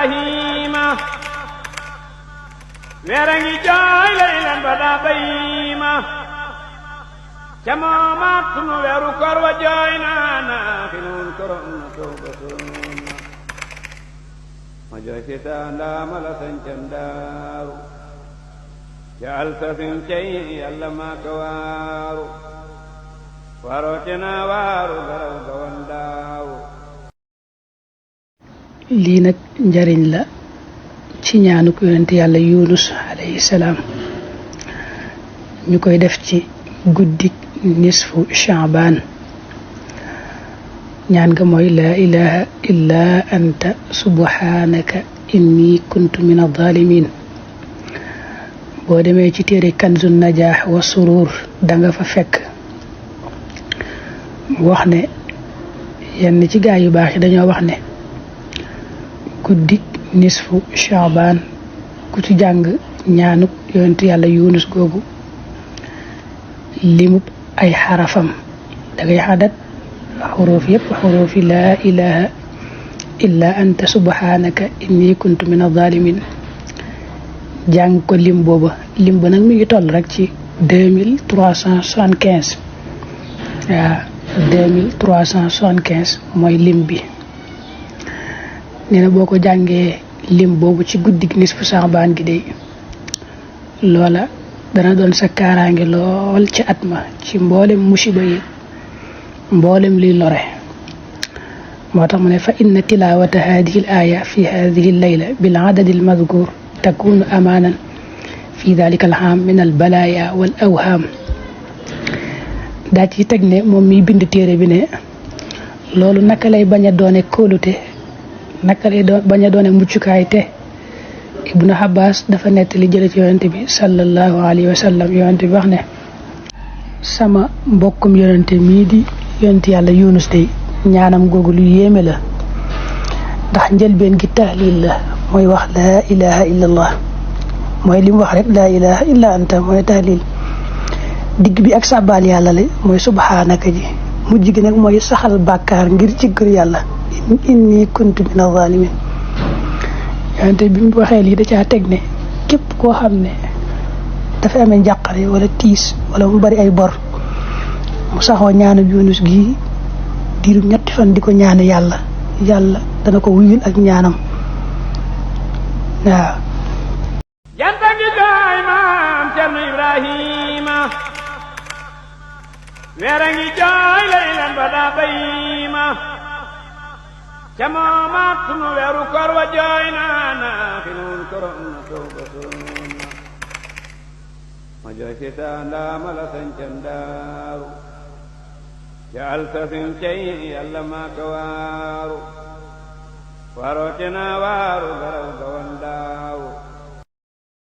Ibrahima weerangi jooy laylan ba daa bayima ca moomaat sunu weeru koor wa jooy naana fi nun korom na tooba soona ma jooy seetaan daama la sañcan daaru ca altasin cay yàlla maa ka waaru waroote naa waaru garaw gawan daawu. lii nag njariñ la ci ñaanu ko yonent yàlla yunus alayhi salaam ñu koy def ci guddik nisfu shaaban ñaan nga mooy laa ilaha illa anta subhanaka inni kuntu min adh-dhalimin. boo demee ci téere kanzun najaax wa surur danga fa fekk wax ne yenn ci gaa yu baax yi dañoo wax ne guddik nisfu shaaban ku ci jàng ñaanuk yonent yàlla yunus googu limub ay xarafam dangay xadat xuruuf yépp xuruufi laa ilaha illa anta subhanaka inni kuntu min adh-dhalimin jàng ko lim booba lim ba nag mi ngi toll rek ci 2375 waaw 2375 mooy lim bi. nee na boo ko jàngee lim boobu ci guddig nisfu saabaan gi day loola dana doon sa kaaraange lool ci at ma ci mboolem musiba yi mboolem liy lore. moo tax mu ne fa inna tilawata hadihi al aya fi hadihi al layla bil adadi al madhkur takunu amanan fi dhalika al ham min al balaya wal awham. daa ci teg ne moom miy bind téere bi ne loolu naka lay bañ a doone kóolute naka lay bañ a doone muccukaay te ibnu Abbas dafa nettali jële ci yonente bi sallallahu alayhi wa sallam yonente bi wax ne sama mbokkum yonente mii di yonente yàlla yunus day ñaanam googu lu yéeme la ndax njëlbeen gi tahlil la mooy wax laa ilaha illa allah mooy li mu wax rek laa ilaha illa anta mooy tahlil. digg bi ak sàbbaal yàlla la mooy subhaanaka ji mujj gi nag mooy saxal bàkkaar ngir jéggal yàlla inni kuntu min adh-dhalimin. yonente bi mu waxee lii da caa teg ne képp koo xam ne dafa amee njàqare wala tiis wala mu bari ay bor mu saxoo ñaanu yunus gi diiru ñetti fan di ko ñaan yàlla dana ko wuyul ak ñaanam waaw. janta ngi jooy maam Cerno Ibrahima weera ngi jooy laylan ba daa bayima ca moomaat sunu weeru koor wa jooy naana fi nun korom na tooba soona ma jooy seetaan daama la sañcan daaru ca altasin cay yàlla maa ka waaru waroote naa waaru